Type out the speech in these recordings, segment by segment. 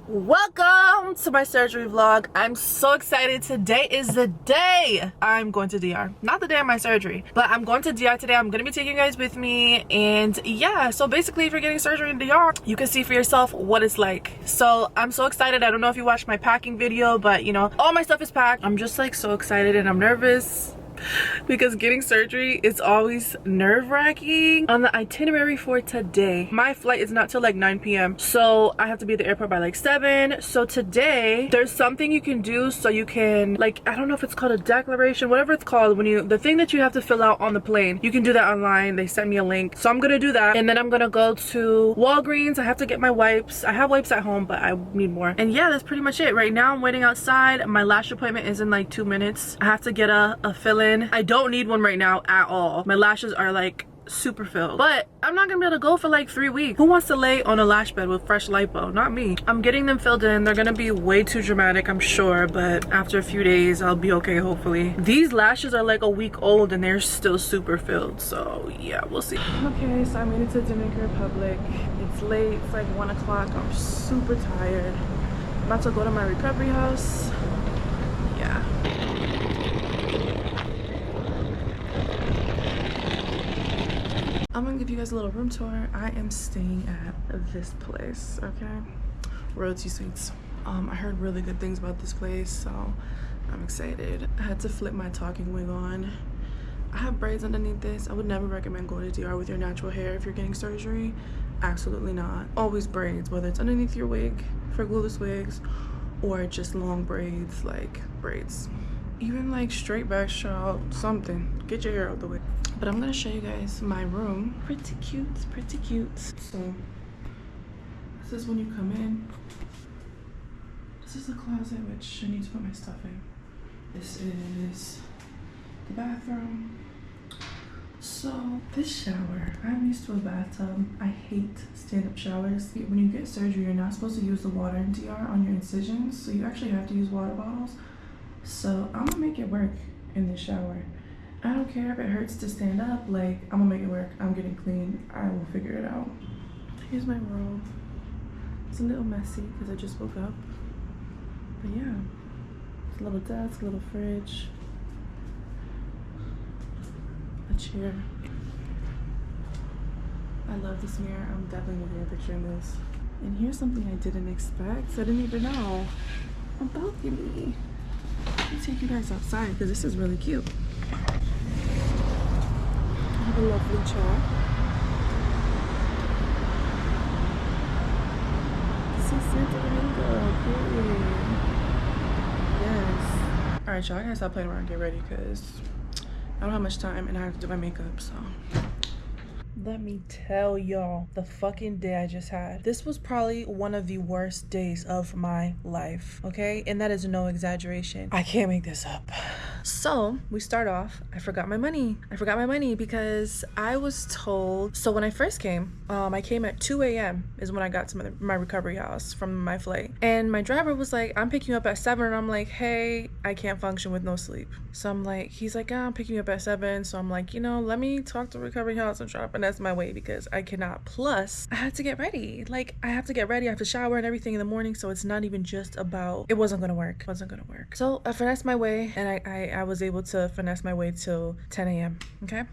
Welcome to my surgery vlog. I'm so excited. Today is the day I'm going to DR. Not the day of my surgery, but I'm going to DR today. I'm going to be taking you guys with me. And yeah, so basically if you're getting surgery in DR, you can see for yourself what it's like. So I'm so excited. I don't know if you watched my packing video, but you know, all my stuff is packed. I'm just like so excited and I'm nervous because getting surgery is always nerve-wracking. On the itinerary for today, my flight is not till like 9 p.m. so I have to be at the airport by like 7. So today there's something you can do so you can, like, I don't know if it's called a declaration, whatever it's called, when you, the thing that you have to fill out on the plane, you can do that online. They sent me a link, so I'm gonna do that, and then I'm gonna go to Walgreens. I have to get my wipes. I have wipes at home, but I need more. And yeah, that's pretty much it. Right now I'm waiting outside. My lash appointment is in like 2 minutes. I have to get a fill-in. I don't need one right now at all. My lashes are like super filled, but I'm not gonna be able to go for like 3 weeks. Who wants to lay on a lash bed with fresh lipo? Not me. I'm getting them filled in. They're gonna be way too dramatic, I'm sure, but after a few days I'll be okay, hopefully. These lashes are like a week old and they're still super filled, so yeah, we'll see. Okay, so I made it to Dominican Republic. It's late. It's like 1 o'clock. I'm super tired. I'm about to go to my recovery house. Yeah. I'm gonna give you guys a little room tour. I am staying at this place, okay? Royalty Suites. I heard really good things about this place, so I'm excited. I had to flip my talking wig on. I have braids underneath this. I would never recommend going to DR with your natural hair if you're getting surgery. Absolutely not. Always braids, whether it's underneath your wig for glueless wigs or just long braids, like braids. Even like straight back shot, something. Get your hair out the way. But I'm gonna show you guys my room. Pretty cute, pretty cute. So this is when you come in. This is the closet, which I need to put my stuff in. This is the bathroom. So this shower, I'm used to a bathtub. I hate stand-up showers. When you get surgery, you're not supposed to use the water in DR on your incisions, so you actually have to use water bottles. So I'm gonna make it work in this shower. I don't care if it hurts to stand up, like, I'm gonna make it work. I'm getting clean. I will figure it out. Here's my room. It's a little messy because I just woke up. But yeah, it's a little desk, a little fridge, a chair. I love this mirror. I'm definitely gonna get a picture in this. And here's something I didn't expect. I didn't even know. A balcony. Let me take you guys outside because this is really cute. I have a lovely chair. This is Santo Domingo, period. Yes. Alright, y'all, I gotta stop playing around and get ready because I don't have much time and I have to do my makeup, so. Let me tell y'all the fucking day I just had. This was probably one of the worst days of my life, okay? And that is no exaggeration. I can't make this up. So we start off, I forgot my money. I forgot my money because I was told, so when I first came, I came at 2 a.m. is when I got to my recovery house from my flight. And my driver was like, I'm picking you up at 7. And I'm like, hey, I can't function with no sleep. So I'm like, he's like, I'm picking you up at 7. So I'm like, you know, let me talk to recovery house and try to finesse my way because I cannot. Plus, I had to get ready. Like, I have to get ready. I have to shower and everything in the morning. So it's not even just about, it wasn't gonna work. It wasn't gonna work. So I finessed my way and I was able to finesse my way till 10 a.m. Okay?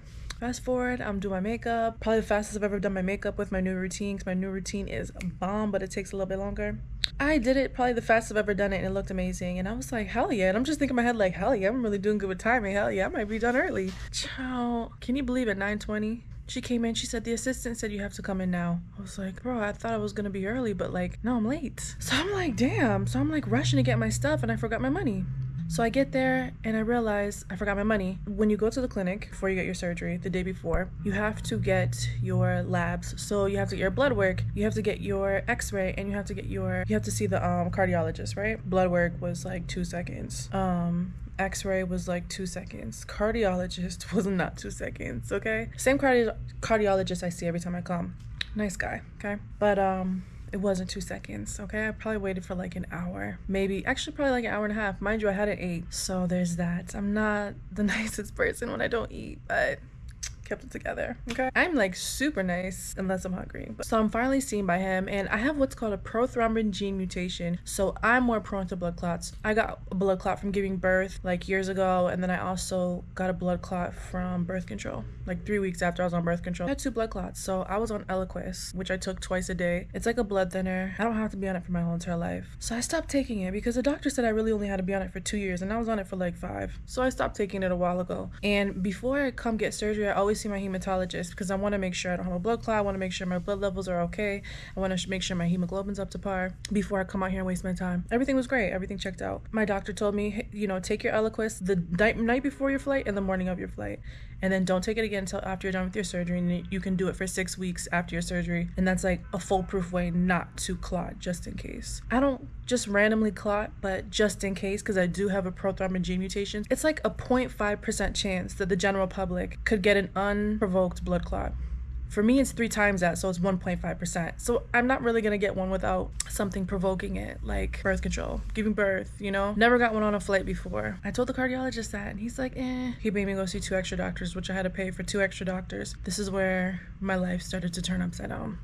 Fast forward, I'm doing my makeup. Probably the fastest I've ever done my makeup with my new routine because my new routine is bomb, but it takes a little bit longer. I did it probably the fastest I've ever done it and it looked amazing. And I was like, hell yeah. And I'm just thinking in my head like, hell yeah, I'm really doing good with timing. Hell yeah, I might be done early. Ciao. Can you believe at 9:20? She came in, she said, the assistant said you have to come in now. I was like, bro, I thought I was gonna be early, but like, no, I'm late. So I'm like, damn. So I'm like rushing to get my stuff and I forgot my money. So I get there and I realize I forgot my money. When you go to the clinic before you get your surgery, the day before, you have to get your labs. So you have to get your blood work, you have to get your x-ray, and you have to see the cardiologist, right? Blood work was like 2 seconds. X-ray was like 2 seconds. Cardiologist was not 2 seconds, okay? Same cardiologist I see every time I come. Nice guy, okay? But it wasn't 2 seconds, okay? I probably waited for like an hour, maybe, actually probably like an hour and a half. Mind you, I hadn't ate, so there's that. I'm not the nicest person when I don't eat, but kept it together. Okay, I'm like super nice unless I'm hungry. But so I'm finally seen by him, and I have what's called a prothrombin gene mutation, so I'm more prone to blood clots. I got a blood clot from giving birth like years ago, and then I also got a blood clot from birth control like 3 weeks after I was on birth control. I had 2 blood clots, so I was on Eliquis, which I took twice a day. It's like a blood thinner. I don't have to be on it for my whole entire life, so I stopped taking it because the doctor said I really only had to be on it for 2 years, and I was on it for like 5. So I stopped taking it a while ago. And before I come get surgery, I always see my hematologist because I want to make sure I don't have a blood clot. I want to make sure my blood levels are okay. I want to make sure my hemoglobin's up to par before I come out here and waste my time. Everything was great. Everything checked out. My doctor told me, hey, you know, take your Eliquis the night before your flight and the morning of your flight. And then don't take it again until after you're done with your surgery. And you can do it for 6 weeks after your surgery. And that's like a foolproof way not to clot, just in case. I don't just randomly clot, but just in case, because I do have a prothrombin gene mutation. It's like a 0.5% chance that the general public could get an unprovoked blood clot. For me, it's 3 times that, so it's 1.5%. So I'm not really gonna get one without something provoking it, like birth control, giving birth, you know? Never got one on a flight before. I told the cardiologist that, and he's like, eh. He made me go see 2 extra doctors, which I had to pay for 2 extra doctors. This is where my life started to turn upside down.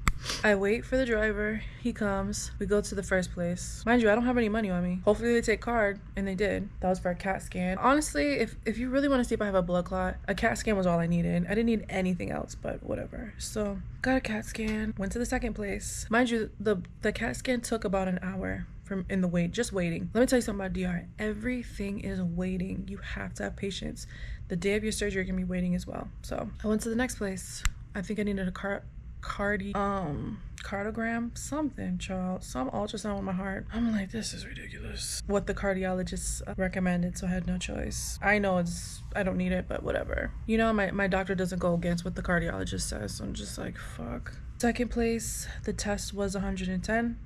I wait for the driver. He comes. We go to the first place. Mind you, I don't have any money on me. Hopefully they take card, and they did. That was for a CAT scan. Honestly, if you really want to see if I have a blood clot, a CAT scan was all I needed. I didn't need anything else, but whatever. So got a CAT scan. Went to the second place. Mind you, the CAT scan took about an hour. In the wait, just waiting. Let me tell you something about DR. Everything is waiting. You have to have patience. The day of your surgery, you're gonna be waiting as well. So I went to the next place. I think I needed a cardiogram, something, child, some ultrasound with my heart. I'm like, this is ridiculous. What the cardiologist recommended, so I had no choice. I know I don't need it, but whatever. You know, my doctor doesn't go against what the cardiologist says, so I'm just like, fuck. Second place, the test was 110.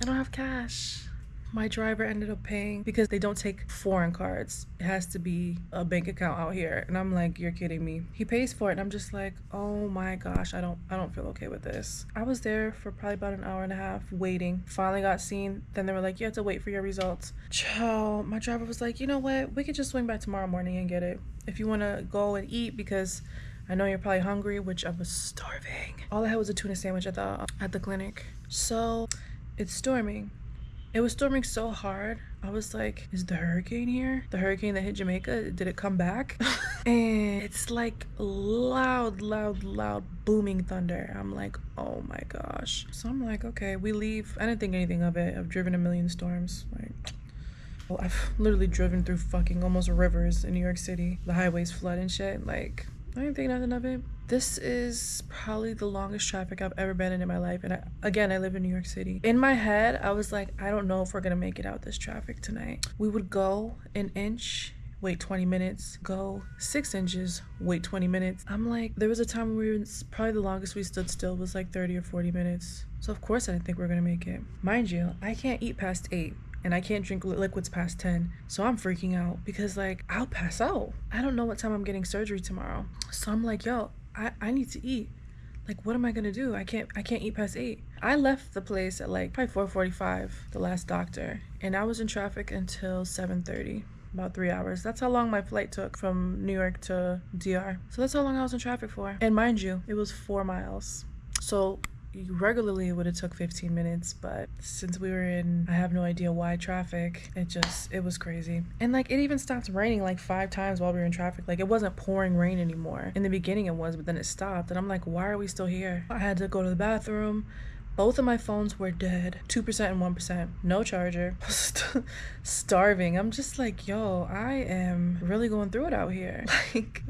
I don't have cash. My driver ended up paying because they don't take foreign cards. It has to be a bank account out here. And I'm like, you're kidding me. He pays for it, and I'm just like, oh my gosh, I don't feel okay with this. I was there for probably about an hour and a half waiting. Finally got seen. Then they were like, you have to wait for your results. Ciao. My driver was like, you know what? We could just swing by tomorrow morning and get it. If you want to go and eat, because I know you're probably hungry, which I was starving. All I had was a tuna sandwich at the clinic. So it's storming. It was storming so hard. I was like, is the hurricane here? The hurricane that hit Jamaica, did it come back? And it's like loud booming thunder. I'm like, oh my gosh. So I'm like, okay, we leave. I didn't think anything of it. I've driven a million storms. Like, well, I've literally driven through fucking almost rivers in New York City. The highways flood and shit. Like, I didn't think nothing of it. This is probably the longest traffic I've ever been in my life. And I live in New York City. In my head, I was like, I don't know if we're gonna make it out this traffic tonight. We would go an inch, wait 20 minutes, go 6 inches, wait 20 minutes. I'm like, there was a time when probably the longest we stood still was like 30 or 40 minutes. So of course I didn't think we were gonna make it. Mind you, I can't eat past 8. And I can't drink liquids past 10. So I'm freaking out because like, I'll pass out. I don't know what time I'm getting surgery tomorrow. So I'm like, yo, I need to eat. Like, what am I gonna do? I can't eat past 8. I left the place at like probably 4:45, the last doctor. And I was in traffic until 7:30, about 3 hours. That's how long my flight took from New York to DR. So that's how long I was in traffic for. And mind you, it was 4 miles. So regularly it would have took 15 minutes, but since we were in I have no idea why traffic, it was crazy. And like, it even stopped raining like 5 times while we were in traffic. Like, it wasn't pouring rain anymore. In the beginning it was, but then it stopped, and I'm like, why are we still here? I had to go to the bathroom. Both of my phones were dead. 2% and 1%. No charger. Starving. I'm just like, yo, I am really going through it out here. Like,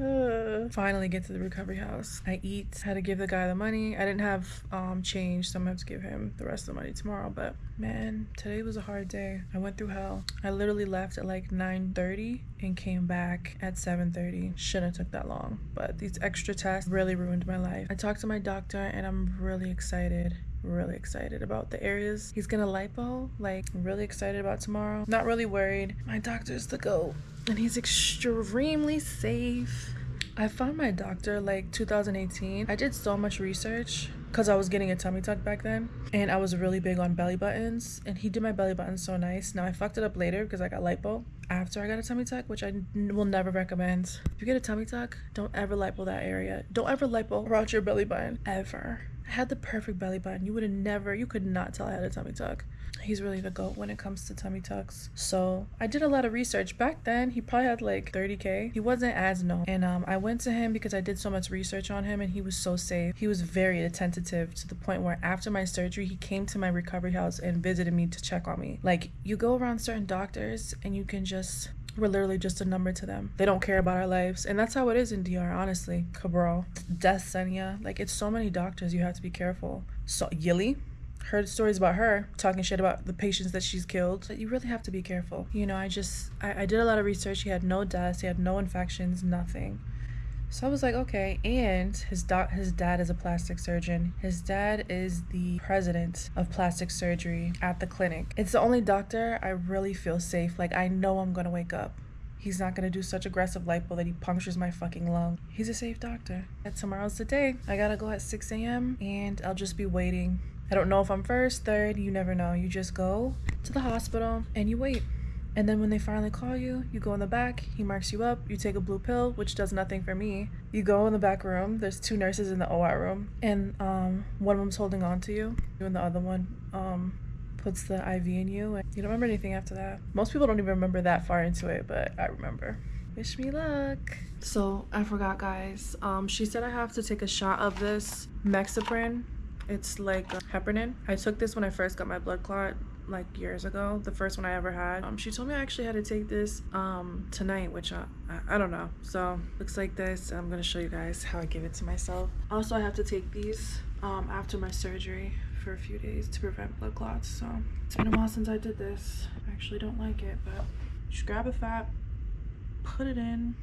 finally get to the recovery house. I eat. Had to give the guy the money. I didn't have change, so I'm gonna have to give him the rest of the money tomorrow. But man, today was a hard day. I went through hell. I literally left at like 9:30 and came back at 7:30. Shouldn't have took that long, but these extra tests really ruined my life. I talked to my doctor, and I'm really excited about the areas he's gonna lipo. Like, really excited about tomorrow. Not really worried. My doctor's the GOAT, and he's extremely safe. I found my doctor like 2018. I did so much research because I was getting a tummy tuck back then, and I was really big on belly buttons, and he did my belly button so nice. Now I fucked it up later because I got lipo after I got a tummy tuck, which I will never recommend. If you get a tummy tuck, don't ever lipo that area. Don't ever lipo around your belly button, ever. I had the perfect belly button. You could not tell I had a tummy tuck. He's really the GOAT when it comes to tummy tucks. So I did a lot of research. Back then, he probably had like 30K. He wasn't as known. And I went to him because I did so much research on him, and he was so safe. He was very attentive to the point where after my surgery, he came to my recovery house and visited me to check on me. Like, you go around certain doctors and you can just... We're literally just a number to them. They don't care about our lives. And that's how it is in DR, honestly. Cabral, Desenia. Like, it's so many doctors. You have to be careful. So, Yili, heard stories about her talking shit about the patients that she's killed. But you really have to be careful. You know, I did a lot of research. He had no deaths. He had no infections, nothing. So I was like, okay. And his dad is a plastic surgeon. His dad is the president of plastic surgery at the clinic. It's the only doctor I really feel safe. Like, I know I'm gonna wake up. He's not gonna do such aggressive lipo that he punctures my fucking lung. He's a safe doctor. And tomorrow's the day. I gotta go at 6 a.m. and I'll just be waiting. I don't know if I'm first, third, you never know. You just go to the hospital and you wait. And then when they finally call you, you go in the back, he marks you up, you take a blue pill, which does nothing for me. You go in the back room, there's 2 nurses in the OR room, and one of them's holding on to you, and the other one puts the IV in you, and you don't remember anything after that. Most people don't even remember that far into it, but I remember. Wish me luck. So, I forgot, guys. She said I have to take a shot of this Mexaprin. It's like heparin. I took this when I first got my blood clot, like years ago, the first one I ever had. She told me I actually had to take this tonight, which I don't know. So looks like this. I'm gonna show you guys how I give it to myself. Also, I have to take these after my surgery for a few days to prevent blood clots. So it's been a while since I did this. I actually don't like it, but just grab a fat, put it in.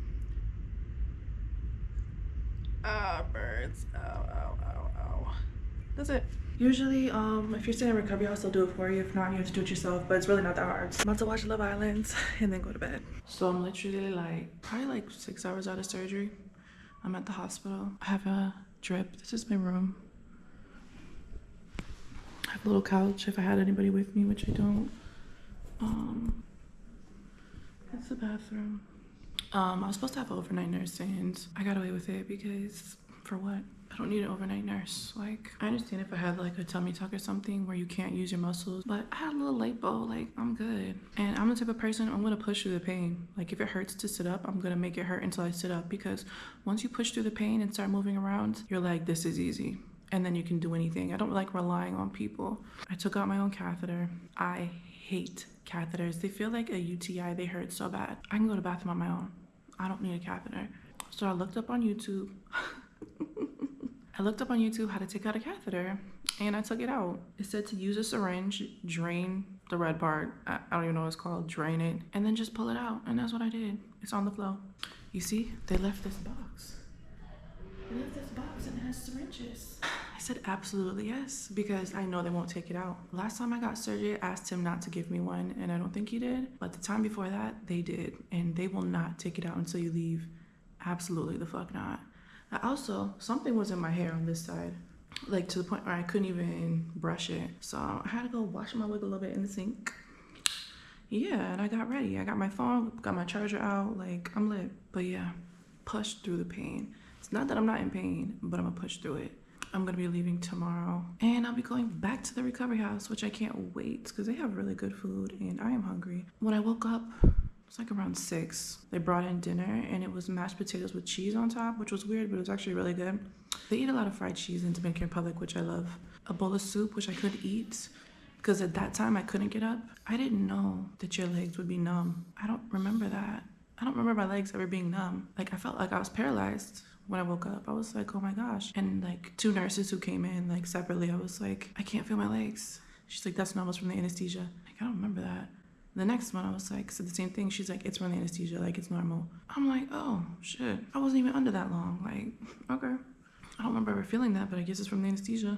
Ah, birds. Ow, ow, ow, ow. That's it. Usually, if you're staying in a recovery house, they'll do it for you. If not, you have to do it yourself, but it's really not that hard. I'm about to watch Love Island and then go to bed. So I'm literally probably like 6 hours out of surgery. I'm at the hospital. I have a drip. This is my room. I have a little couch if I had anybody with me, which I don't. That's the bathroom. I was supposed to have an overnight nurse and I got away with it because, for what? I don't need an overnight nurse. Like, I understand if I had like a tummy tuck or something where you can't use your muscles, but I had a little lipo, like, I'm good. And I'm the type of person, I'm gonna push through the pain. Like, if it hurts to sit up, I'm gonna make it hurt until I sit up, because once you push through the pain and start moving around, you're like, this is easy. And then you can do anything. I don't like relying on people. I took out my own catheter. I hate catheters. They feel like a UTI, they hurt so bad. I can go to the bathroom on my own. I don't need a catheter. So I looked up on YouTube. I looked up on YouTube how to take out a catheter, and I took it out. It said to use a syringe, drain the red part. I don't even know what it's called, drain it, and then just pull it out. And that's what I did. It's on the floor. You see, they left this box. They left this box and it has syringes. I said absolutely yes, because I know they won't take it out. Last time I got surgery, I asked him not to give me one, and I don't think he did. But the time before that, they did, and they will not take it out until you leave. Absolutely the fuck not. Also, something was in my hair on this side, like to the point where I couldn't even brush it. So I had to go wash my wig a little bit in the sink. Yeah, and I got ready. I got my phone, got my charger out, like, I'm lit. But yeah, push through the pain. It's not that I'm not in pain, but I'm gonna push through it. I'm gonna be leaving tomorrow, and I'll be going back to the recovery house, which I can't wait, because they have really good food, and I am hungry. When I woke up, it's like around 6. They brought in dinner, and it was mashed potatoes with cheese on top, which was weird, but it was actually really good. They eat a lot of fried cheese in Dominican Republic, which I love. A bowl of soup, which I could eat, because at that time I couldn't get up. I didn't know that your legs would be numb. I don't remember that. I don't remember my legs ever being numb. Like, I felt like I was paralyzed when I woke up. I was like, oh my gosh. And like 2 nurses who came in like separately, I was like, I can't feel my legs. She's like, that's normal, from the anesthesia. Like, I don't remember that. The next one, I was like, said the same thing. She's like, it's from the anesthesia, like, it's normal. I'm like, oh shit, I wasn't even under that long. Like, okay. I don't remember ever feeling that, but I guess it's from the anesthesia.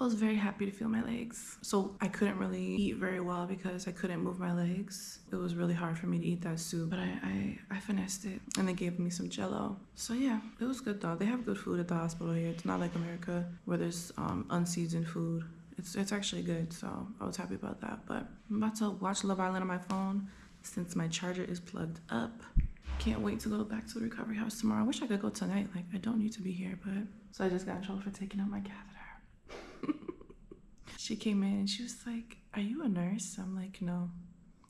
I was very happy to feel my legs. So I couldn't really eat very well because I couldn't move my legs. It was really hard for me to eat that soup, but I finessed it, and they gave me some Jello. So yeah, it was good though. They have good food at the hospital here. It's not like America where there's unseasoned food. It's actually good, so I was happy about that. But I'm about to watch Love Island on my phone since my charger is plugged up. Can't wait to go back to the recovery house tomorrow. I wish I could go tonight. Like, I don't need to be here, but... So I just got in trouble for taking out my catheter. She came in and she was like, "Are you a nurse?" I'm like, "No."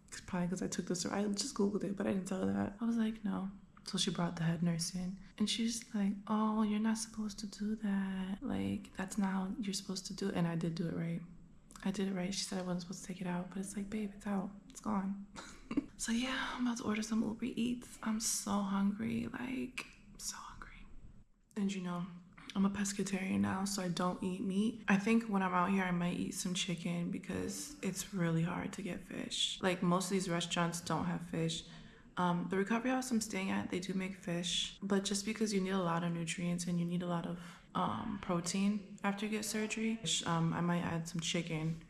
It's probably because I took this. I just Googled it, but I didn't tell her that. I was like, "No." So she brought the head nurse in and she's like, "Oh, you're not supposed to do that. Like, that's not how you're supposed to do it." And I did do it right. I did it right. She said I wasn't supposed to take it out, but it's like, babe, it's out. It's gone. So yeah, I'm about to order some Uber Eats. I'm so hungry, like, so hungry. And you know, I'm a pescatarian now, so I don't eat meat. I think when I'm out here, I might eat some chicken because it's really hard to get fish. Like, most of these restaurants don't have fish. The recovery house I'm staying at, they do make fish, but just because you need a lot of nutrients and you need a lot of protein after you get surgery, I might add some chicken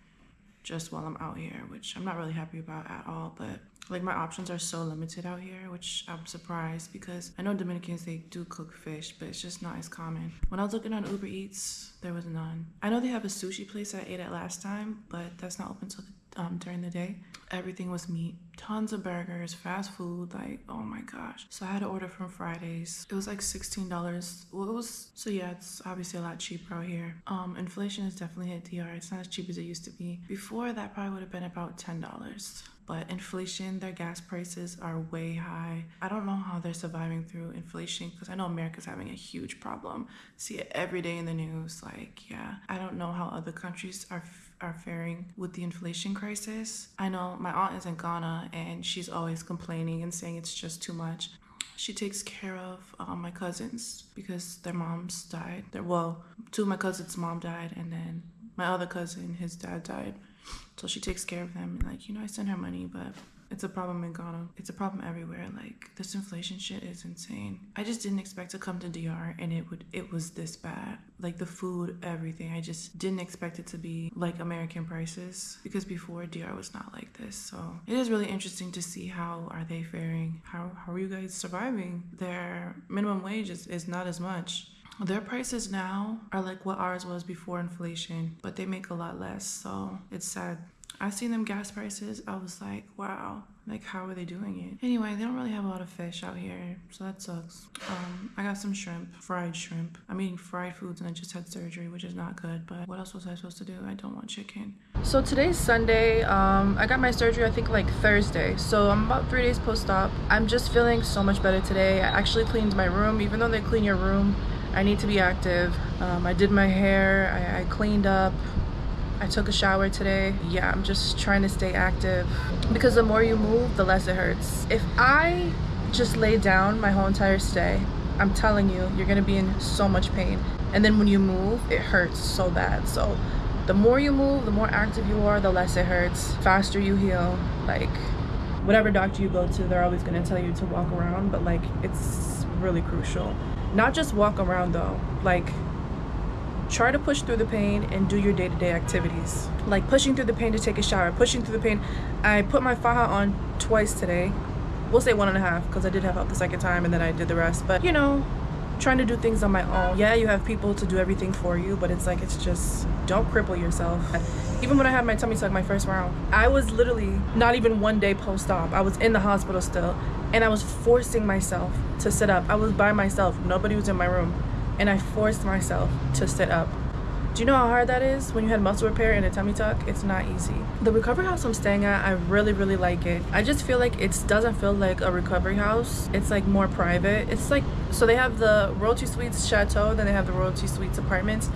just while I'm out here, which I'm not really happy about at all. But like, my options are so limited out here, which I'm surprised because I know Dominicans, they do cook fish, but it's just not as common. When I was looking on Uber Eats, there was none. I know they have a sushi place I ate at last time, but that's not open till during the day. Everything was meat, tons of burgers, fast food, like, oh my gosh. So I had to order from Fridays. It was like $16. Well, it was, so yeah, it's obviously a lot cheaper out here. Inflation has definitely hit DR. It's not as cheap as it used to be. Before, that probably would have been about $10. But inflation, their gas prices are way high. I don't know how they're surviving through inflation because I know America's having a huge problem. See it every day in the news. Like, yeah, I don't know how other countries are faring with the inflation crisis. I know my aunt is in Ghana and she's always complaining and saying it's just too much. She takes care of my cousins because their moms died. Well, two of my cousins' mom died, and then my other cousin, his dad died. So she takes care of them, and like, you know, I send her money, but it's a problem in Ghana. It's a problem everywhere. Like, this inflation shit is insane. I just didn't expect to come to DR and it was this bad. Like, the food, everything. I just didn't expect it to be like American prices because before, DR was not like this. So it is really interesting to see how are they faring. How are you guys surviving? Their minimum wage is not as much. Their prices now are like what ours was before inflation, but they make a lot less, so it's sad. I seen them gas prices, I was like, wow, like, how are they doing it? Anyway, they don't really have a lot of fish out here, so that sucks. I got some shrimp, fried shrimp. I'm eating fried foods and I just had surgery, which is not good, but what else was I supposed to do? I don't want chicken. So today's Sunday. I got my surgery, I think, like Thursday, so I'm about 3 days post-op. I'm just feeling so much better today. I actually cleaned my room. Even though they clean your room, I need to be active. I did my hair, I cleaned up, I took a shower today. Yeah, I'm just trying to stay active because the more you move, the less it hurts. If I just lay down my whole entire stay, I'm telling you, you're gonna be in so much pain. And then when you move, it hurts so bad. So the more you move, the more active you are, the less it hurts, faster you heal. Like, whatever doctor you go to, they're always gonna tell you to walk around, but like, it's really crucial. Not just walk around though, like, try to push through the pain and do your day-to-day activities. Like pushing through the pain to take a shower, pushing through the pain. I put my faja on twice today. We'll say 1.5 because I did have help the second time and then I did the rest. But you know, trying to do things on my own. Yeah, you have people to do everything for you, but it's like, it's just, don't cripple yourself. Even when I had my tummy tuck my first round, I was literally not even 1 day post-op. I was in the hospital still, and I was forcing myself to sit up. I was by myself, nobody was in my room, and I forced myself to sit up. Do you know how hard that is when you had muscle repair and a tummy tuck? It's not easy. The recovery house I'm staying at, I really, really like it. I just feel like it doesn't feel like a recovery house. It's like more private. It's like, so they have the Royalty Suites Chateau, then they have the Royalty Suites apartments.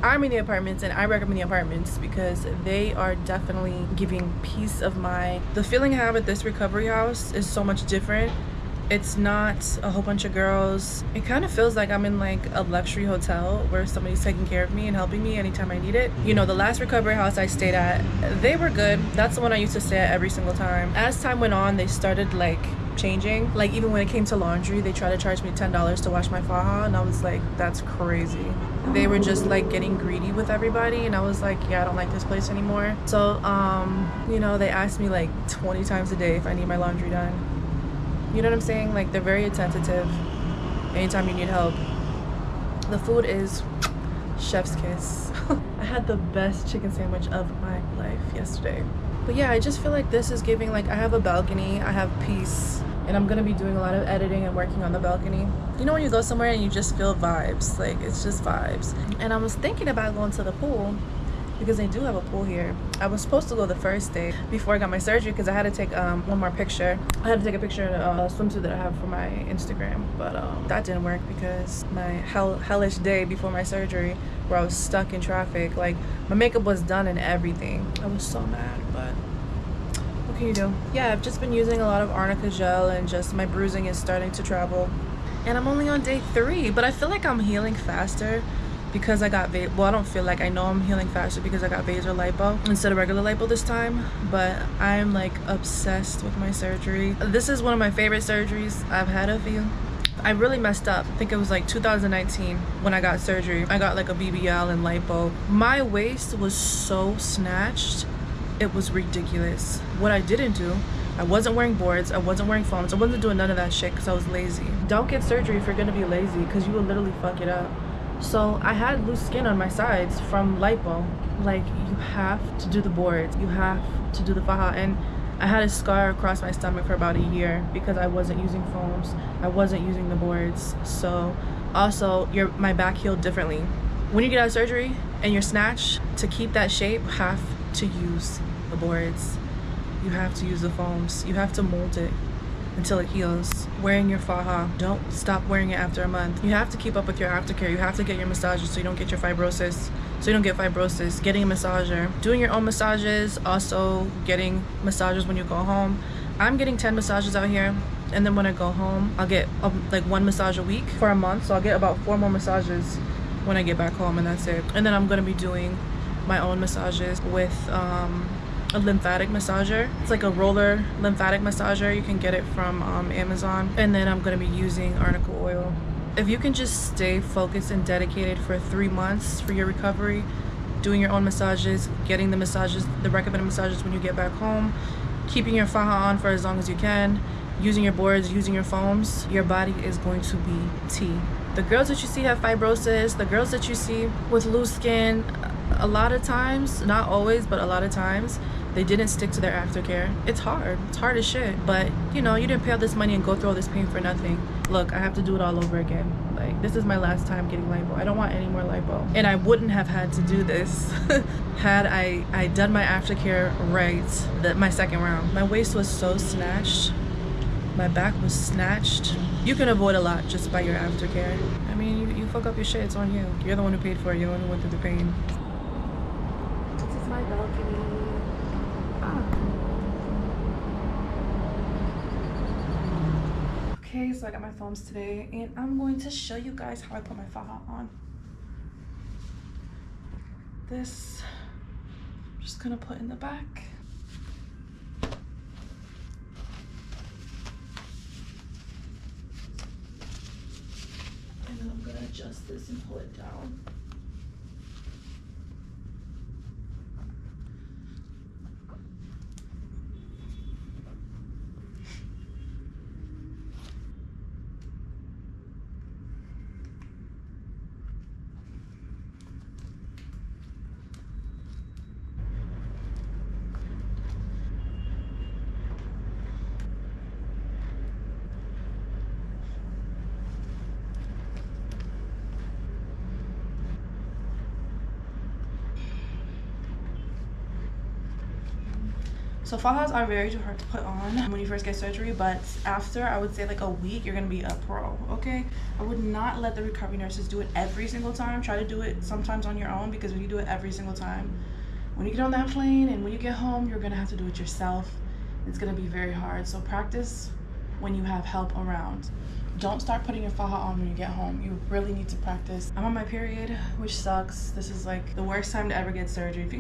I'm in the apartments and I recommend the apartments because they are definitely giving peace of mind. The feeling I have at this recovery house is so much different. It's not a whole bunch of girls. It kind of feels like I'm in like a luxury hotel where somebody's taking care of me and helping me anytime I need it. You know, the last recovery house I stayed at, they were good. That's the one I used to stay at every single time. As time went on, they started like changing. Like, even when it came to laundry, they tried to charge me $10 to wash my faja, and I was like, that's crazy. they were just like getting greedy with everybody, and I was like, yeah, I don't like this place anymore. So you know, they asked me like 20 times a day if I need my laundry done. You know what I'm saying? Like, they're very attentive anytime you need help. The food is chef's kiss. I had the best chicken sandwich of my life yesterday. But yeah, I just feel like this is giving, like, I have a balcony, I have peace, and I'm gonna be doing a lot of editing and working on the balcony. You know when you go somewhere and you just feel vibes, like, it's just vibes. And I was thinking about going to the pool, because they do have a pool here. I was supposed to go the first day before I got my surgery, because I had to take one more picture. I had to take a picture in a swimsuit that I have for my Instagram, but that didn't work because my hellish day before my surgery, where I was stuck in traffic, like, my makeup was done and everything. I was so mad, but what can you do? Yeah, I've just been using a lot of arnica gel, and just my bruising is starting to travel. And I'm only on day 3, but I feel like I'm healing faster because I got well, I don't feel like, I know I'm healing faster because I got vaser lipo instead of regular lipo this time. But I'm like obsessed with my surgery. This is one of my favorite surgeries. I've had a few. I really messed up. I think it was like 2019 when I got surgery. I got like a BBL and lipo. My waist was so snatched, it was ridiculous. What I didn't do, I wasn't wearing boards, I wasn't wearing foams, I wasn't doing none of that shit because I was lazy. Don't get surgery if you're gonna be lazy, because you will literally fuck it up. So I had loose skin on my sides from lipo. Like, you have to do the boards, you have to do the faja. And I had a scar across my stomach for about a year because I wasn't using foams, I wasn't using the boards. So also, my back healed differently. When you get out of surgery and you're snatched, to keep that shape, you have to use the boards, you have to use the foams, you have to mold it until it heals. Wearing your faja, don't stop wearing it after a month. You have to keep up with your aftercare. You have to get your massages so you don't get your fibrosis, getting a massager, doing your own massages, also getting massages when you go home. I'm getting 10 massages out here, and then when I go home, I'll get like 1 massage a week for a month, so I'll get about 4 more massages when I get back home, and that's it. And then I'm gonna be doing my own massages with a lymphatic massager. It's like a roller lymphatic massager. You can get it from Amazon. And then I'm gonna be using arnica oil. If you can just stay focused and dedicated for 3 months for your recovery, doing your own massages, getting the massages, the recommended massages when you get back home, keeping your faja on for as long as you can, using your boards, using your foams, your body is going to be T. The girls that you see have fibrosis, the girls that you see with loose skin, a lot of times, not always, but a lot of times, they didn't stick to their aftercare. It's hard as shit, but you know, you didn't pay all this money and go through all this pain for nothing. Look, I have to do it all over again. Like, this is my last time getting lipo. I don't want any more lipo, and I wouldn't have had to do this had I done my aftercare right my second round. My waist was so snatched, my back was snatched. You can avoid a lot just by your aftercare. I mean, you fuck up your shit, it's on you. You're the one who paid for it, you're the one who went through the pain. This is my balcony. Okay, so I got my foams today, and I'm going to show you guys how I put my faja on. This, I'm just gonna put in the back. And then I'm gonna adjust this and pull it down. So fajas are very hard to put on when you first get surgery, but after, I would say like a week, you're gonna be a pro, okay? I would not let the recovery nurses do it every single time. Try to do it sometimes on your own, because when you do it every single time, when you get on that plane and when you get home, you're gonna have to do it yourself. It's gonna be very hard. So practice when you have help around. Don't start putting your faja on when you get home. You really need to practice. I'm on my period, which sucks. This is like the worst time to ever get surgery. If you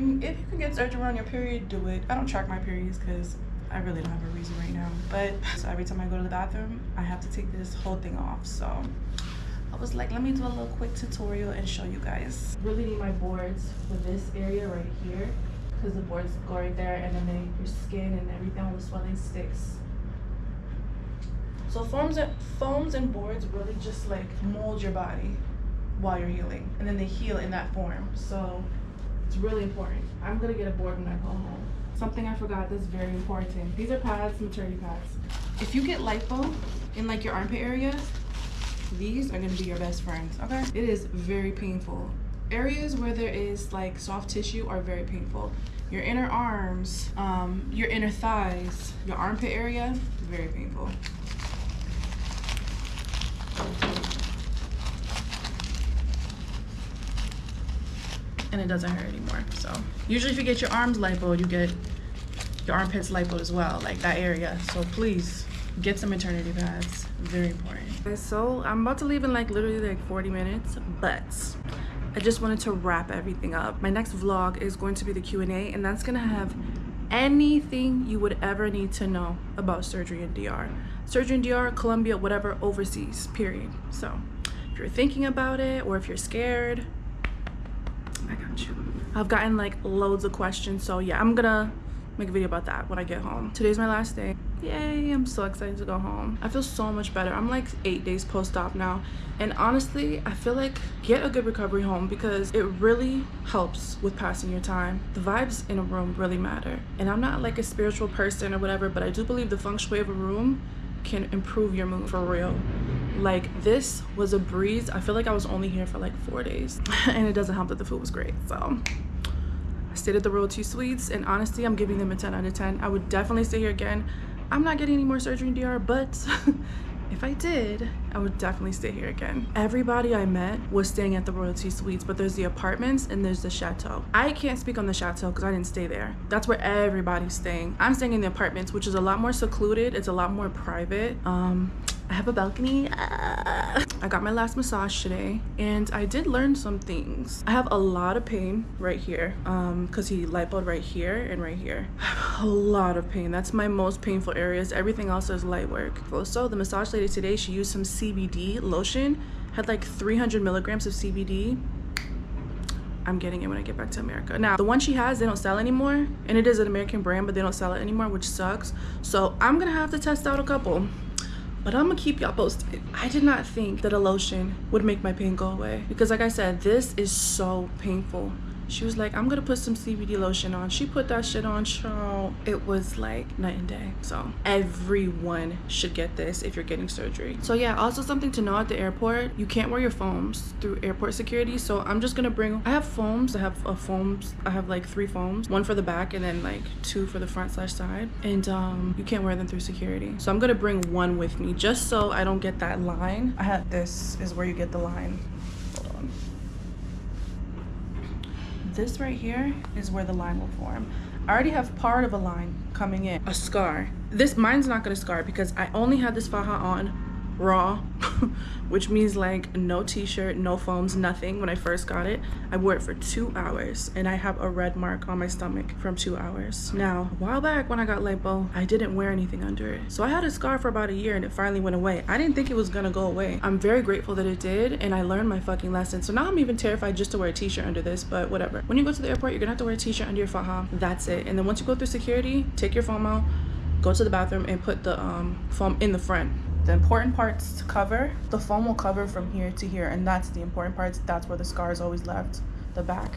can get surgery on your period, do it. I don't track my periods because I really don't have a reason right now. But so every time I go to the bathroom, I have to take this whole thing off. So I was like, let me do a little quick tutorial and show you guys. Really need my boards for this area right here, because the boards go right there, and then your skin and everything, all the swelling sticks. So foams and boards really just like mold your body while you're healing, and then they heal in that form. So it's really important. I'm gonna get a board when I go home. Something I forgot that's very important. These are pads, maternity pads. If you get lipo in like your armpit area, these are gonna be your best friends, okay? It is very painful. Areas where there is like soft tissue are very painful. Your inner arms, your inner thighs, your armpit area, very painful. And it doesn't hurt anymore. So usually if you get your arms lipoed, you get your armpits lipoed as well, like that area. So please get some maternity pads, very important. Okay, so I'm about to leave in like literally like 40 minutes, but I just wanted to wrap everything up. My next vlog is going to be the Q&A, and that's gonna have anything you would ever need to know about surgery in DR. Surgery in DR, Colombia, whatever, overseas, period. So if you're thinking about it, or if you're scared, I got you. I've gotten like loads of questions, so yeah, I'm gonna make a video about that when I get home. Today's my last day. Yay, I'm so excited to go home. I feel so much better. I'm like 8 days post-op now, and honestly, I feel like get a good recovery home, because it really helps with passing your time. The vibes in a room really matter, and I'm not like a spiritual person or whatever, but I do believe the feng shui of a room can improve your mood for real. Like, this was a breeze. I feel like I was only here for like 4 days and it doesn't help that the food was great. So I stayed at the Royalty Suites, and honestly, I'm giving them a 10 out of 10. I would definitely stay here again. I'm not getting any more surgery in DR, but if I did, I would definitely stay here again. Everybody I met was staying at the Royalty Suites, but there's the apartments and there's the chateau. I can't speak on the chateau because I didn't stay there. That's where everybody's staying. I'm staying in the apartments, which is a lot more secluded. It's a lot more private. I have a balcony. I got my last massage today, and I did learn some things. I have a lot of pain right here, because he lipoed right here and right here. I have a lot of pain. That's my most painful areas. Everything else is light work. So the massage lady today, she used some CBD lotion, had like 300 milligrams of CBD. I'm getting it when I get back to America. Now, the one she has, they don't sell anymore, and it is an American brand, but they don't sell it anymore, which sucks. So I'm gonna have to test out a couple, but I'm gonna keep y'all posted. I did not think that a lotion would make my pain go away, because like I said, this is so painful. She was like, I'm gonna put some CBD lotion on. She put that shit on, child. It was like night and day. So everyone should get this if you're getting surgery. So yeah, also something to know at the airport, you can't wear your foams through airport security. So I'm just gonna bring, I have foams. I have like 3 foams, 1 for the back and then like 2 for the front/side. And you can't wear them through security. So I'm gonna bring 1 with me just so I don't get that line. This is where you get the line. Hold on. This right here is where the line will form. I already have part of a line coming in, a scar. Mine's not gonna scar because I only had this faja on raw, which means like no t-shirt, no foams, nothing. When I first got it, I wore it for 2 hours, and I have a red mark on my stomach from 2 hours. Now, a while back when I got lipo, I didn't wear anything under it. So I had a scar for about a year, and it finally went away. I didn't think it was gonna go away. I'm very grateful that it did, and I learned my fucking lesson. So now I'm even terrified just to wear a t-shirt under this, but whatever. When you go to the airport, you're gonna have to wear a t-shirt under your faja. That's it. And then once you go through security, take your foam out, go to the bathroom, and put the foam in the front. The important parts to cover, the foam will cover from here to here, and that's the important parts. That's where the scar is always left. The back,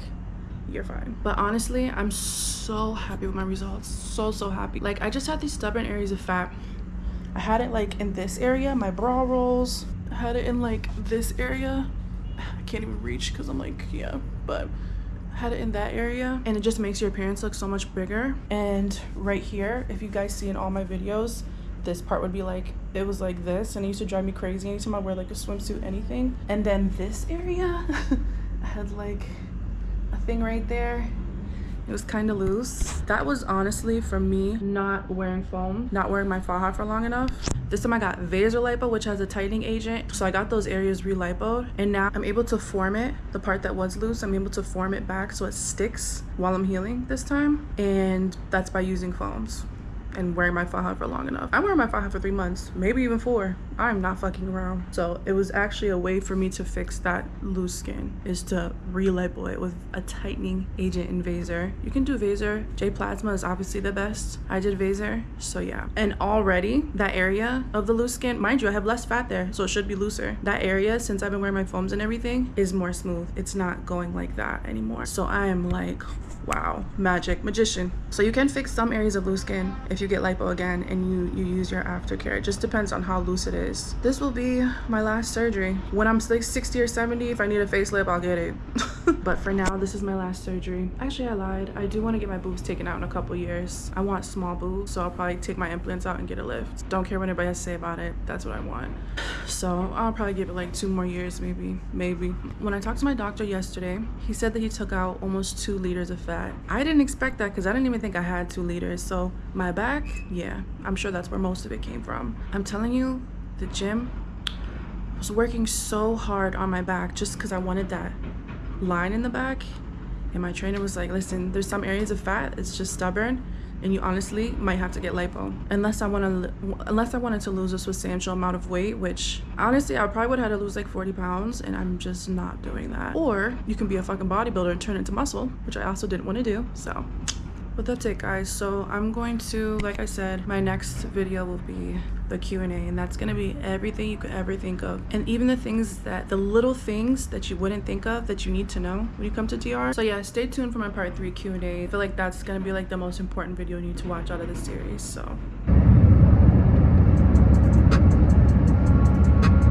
you're fine. But honestly, I'm so happy with my results. So happy. Like, I just had these stubborn areas of fat. I had it like in this area, my bra rolls. I had it in like this area. I can't even reach because I'm like, yeah, but I had it in that area, and it just makes your appearance look so much bigger. And right here, if you guys see in all my videos, this part would be like, it was like this, and it used to drive me crazy anytime I wear like a swimsuit, anything. And then this area, I had like a thing right there. It was kind of loose. That was honestly from me not wearing foam, not wearing my faja for long enough. This time I got Vaser lipo, which has a tightening agent. So I got those areas re-lipoed, and now I'm able to form it. The part that was loose, I'm able to form it back so it sticks while I'm healing this time. And that's by using foams. and wearing my faja for long enough. I'm wearing my faja for 3 months, maybe even 4. I'm not fucking around. So it was actually a way for me to fix that loose skin, is to re-lipo it with a tightening agent in Vaser. You can do Vaser. J Plasma is obviously the best. I did Vaser, so yeah. And already that area of the loose skin, mind you, I have less fat there, so it should be looser. That area, since I've been wearing my foams and everything, is more smooth. It's not going like that anymore. So I am like, wow, magician. So you can fix some areas of loose skin if you get lipo again and you use your aftercare. It just depends on how loose it is. This will be my last surgery. When I'm like 60 or 70, if I need a facelift, I'll get it. But for now, this is my last surgery. Actually, I lied. I do want to get my boobs taken out in a couple years. I want small boobs, so I'll probably take my implants out and get a lift. Don't care what anybody has to say about it. That's what I want. So I'll probably give it like 2 more years, maybe. When I talked to my doctor yesterday, he said that he took out almost 2 liters of fat. I didn't expect that because I didn't even think I had 2 liters. So my back, yeah, I'm sure that's where most of it came from. I'm telling you, the gym was working so hard on my back just because I wanted that line in the back. And my trainer was like, listen, there's some areas of fat, it's just stubborn, and you honestly might have to get lipo. Unless I wanted to lose a substantial amount of weight, which honestly I probably would have had to lose like 40 pounds, and I'm just not doing that. Or you can be a fucking bodybuilder and turn into muscle, which I also didn't want to do. So but that's it, guys. So I'm going to, like I said, my next video will be the Q&A, and that's gonna be everything you could ever think of, and even the little things that you wouldn't think of that you need to know when you come to DR. So yeah, stay tuned for my part 3 Q&A. I feel like that's gonna be like the most important video you need to watch out of this series. So